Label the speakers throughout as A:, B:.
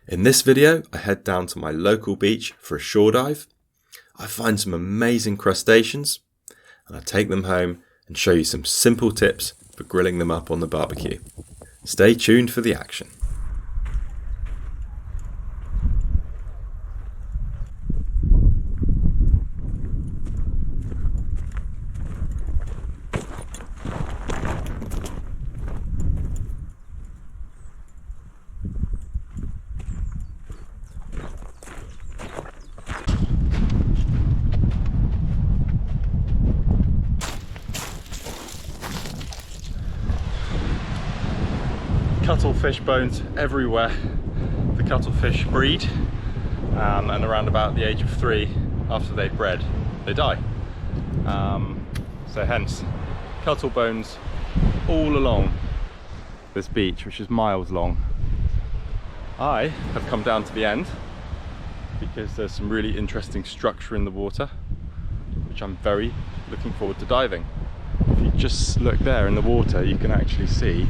A: In this video, I head down to my local beach for a shore dive. I find some amazing crustaceans and I take them home and show you some simple tips for grilling them up on the barbecue. Stay tuned for the action. Cuttlefish bones everywhere. The cuttlefish breed and around about the age of 3, after they've bred, they die. So hence cuttle bones all along this beach, which is miles long. I have come down to the end because there's some really interesting structure in the water, which I'm very looking forward to diving. If you just look there in the water, you can actually see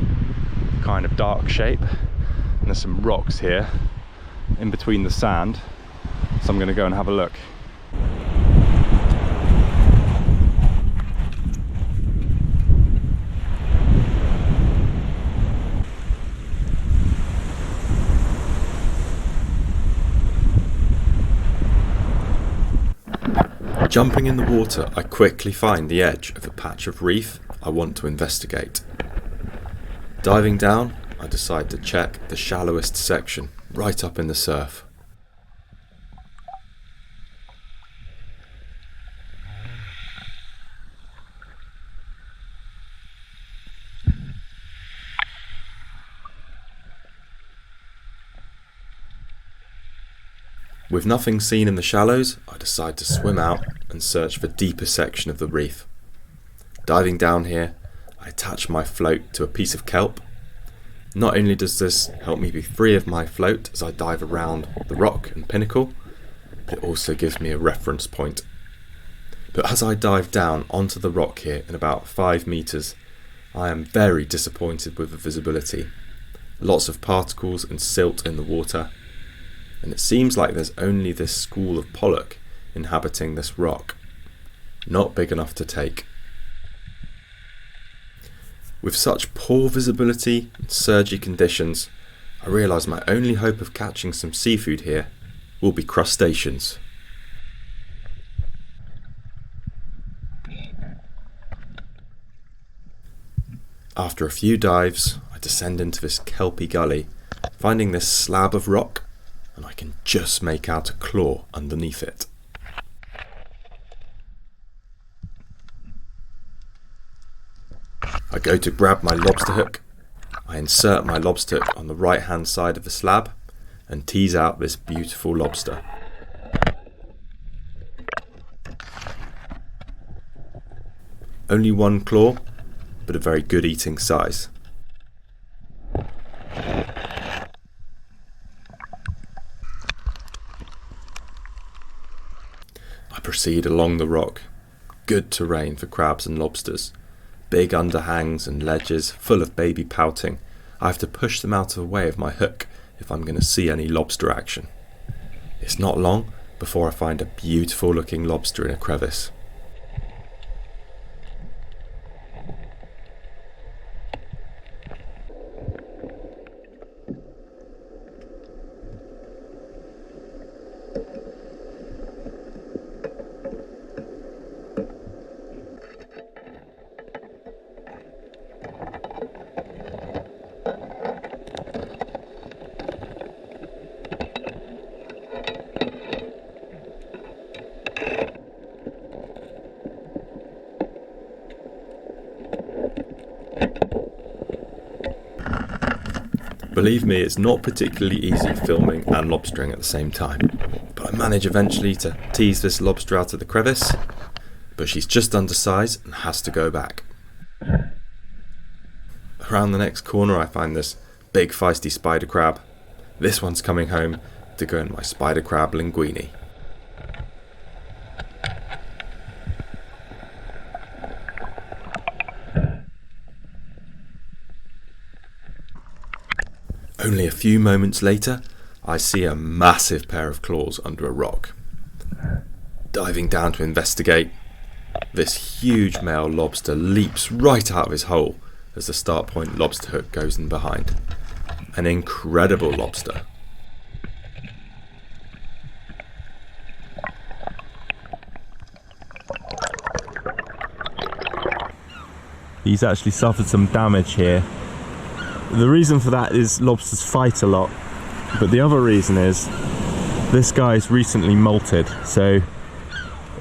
A: kind of dark shape, and there's some rocks here in between the sand, so I'm going to go and have a look. Jumping in the water, I quickly find the edge of a patch of reef I want to investigate. Diving down, I decide to check the shallowest section, right up in the surf. With nothing seen in the shallows, I decide to swim out and search for deeper section of the reef. Diving down here, I attach my float to a piece of kelp. Not only does this help me be free of my float as I dive around the rock and pinnacle, but it also gives me a reference point. But as I dive down onto the rock here in about 5 meters, I am very disappointed with the visibility. Lots of particles and silt in the water, and it seems like there's only this school of pollock inhabiting this rock. Not big enough to take. With such poor visibility and surgy conditions, I realise my only hope of catching some seafood here will be crustaceans. After a few dives, I descend into this kelpy gully, finding this slab of rock, and I can just make out a claw underneath it. I go to grab my lobster hook. I insert my lobster hook on the right hand side of the slab and tease out this beautiful lobster. Only one claw, but a very good eating size. I proceed along the rock. Good terrain for crabs and lobsters. Big underhangs and ledges full of baby pouting. I have to push them out of the way of my hook if I'm going to see any lobster action. It's not long before I find a beautiful looking lobster in a crevice. Believe me, it's not particularly easy filming and lobstering at the same time, but I manage eventually to tease this lobster out of the crevice, but she's just undersized and has to go back. Around the next corner I find this big feisty spider crab. This one's coming home to go in my spider crab linguine. Only a few moments later,
B: I see a massive pair of claws under a rock. Diving down to investigate, this huge male lobster leaps right out of his hole as the start point lobster hook goes in behind. An incredible lobster.
A: He's actually suffered some damage here. The reason for that is lobsters fight a lot, but the other reason is this guy's recently molted. So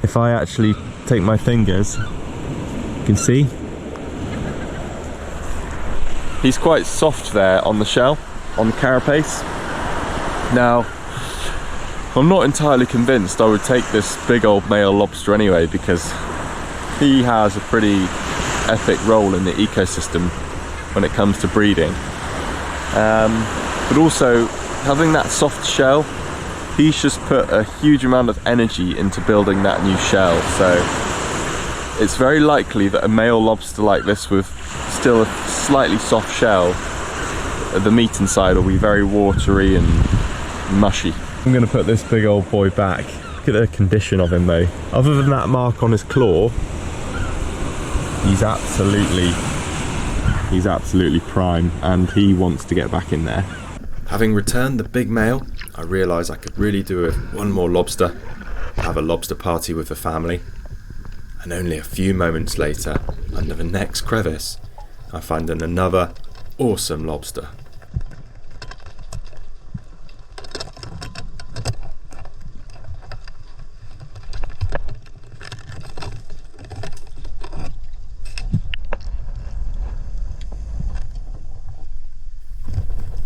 A: if I actually take my fingers, you can see he's quite soft there on the shell, on the carapace. Now, I'm not entirely convinced I would take this big old male lobster anyway, because he has a pretty epic role in the ecosystem when it comes to breeding. But also, having that soft shell, he's just put a huge amount of energy into building that new shell. So it's very likely that a male lobster like this with still a slightly soft shell, the meat inside will be very watery and mushy. I'm going to put this big old boy back. Look at the condition of him though. Other than that mark on his claw, he's absolutely prime, and he wants to get back in there.
B: Having returned the big male, I realised I could really do with one more lobster, have a lobster party with the family. And only a few moments later, under the next crevice, I find another awesome lobster.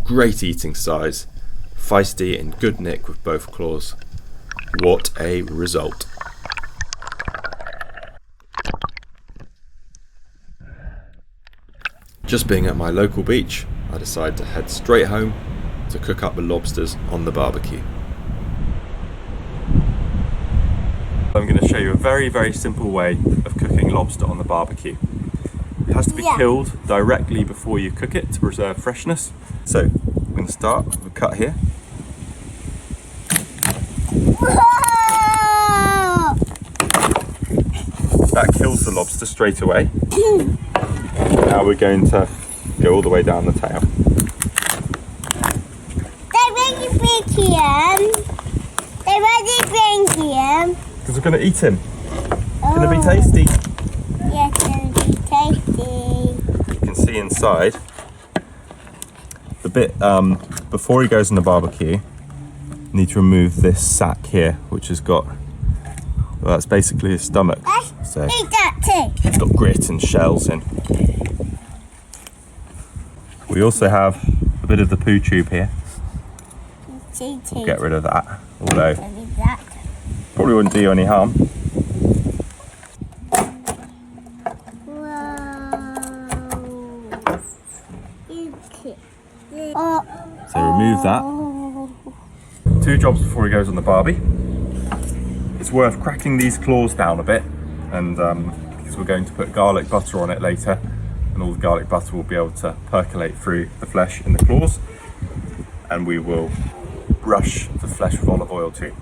B: Great eating size, feisty and good nick with both claws. What a result. Just being at my local beach, I decide to head straight home to cook up the lobsters on the barbecue.
A: I'm going to show you a very, very simple way of cooking lobster on the barbecue. It has to be killed directly before you cook it to preserve freshness. So I'm going to start with a cut here. That kills the lobster straight away. Now we're going to go all the way down the tail. Because we're going to eat him. Going to be tasty.
C: Yeah, it's going to be tasty.
A: You can see inside the bit before he goes in the barbecue. You need to remove this sack here, which has got, well, that's basically his stomach. So
C: eat that too.
A: it's got grit and shells in. We also have a bit of the poo tube here. We'll get rid of that, although probably wouldn't do you any harm. So remove that. 2 jobs before he goes on the barbie. It's worth cracking these claws down a bit, and because we're going to put garlic butter on it later, and all the garlic butter will be able to percolate through the flesh in the claws, and we will brush the flesh with olive oil too.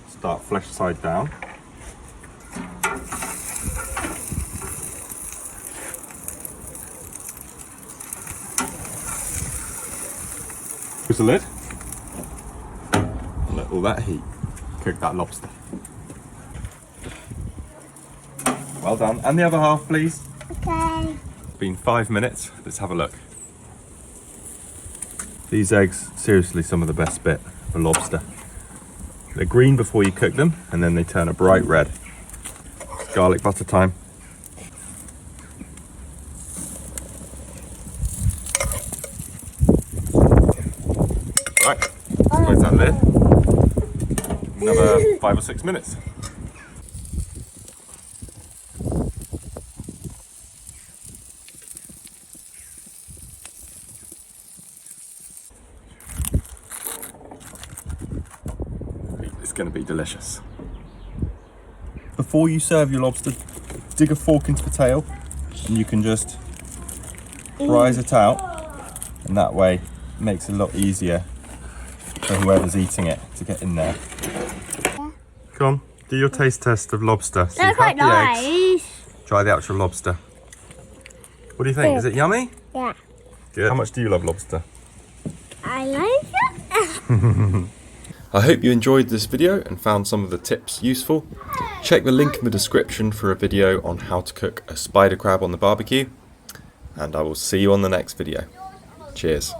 A: Start flesh side down. Close the lid. Let all that heat cook that lobster. Well done. And the other half, please.
C: Okay.
A: It's been 5 minutes. Let's have a look. These eggs, seriously some of the best bit of a lobster. They're green before you cook them, and then they turn a bright red. Garlic butter time. Right, close that lid. Another 5 or 6 minutes. It's going to be delicious. Before you serve your lobster, dig a fork into the tail, and you can just pries it out, and that way it makes it a lot easier for whoever's eating it to get in there.
C: Yeah.
A: Come on, do your taste test of lobster. So
C: They're
A: you've
C: quite
A: had the eggs,
C: nice.
A: try the actual lobster. What do you think? Is it yummy?
C: Yeah.
A: Good. How much do you love lobster?
C: I like it.
B: I hope you enjoyed this video and found some of the tips useful. Check the link in the description for a video on how to cook a spider crab on the barbecue, and I will see you on the next video. Cheers.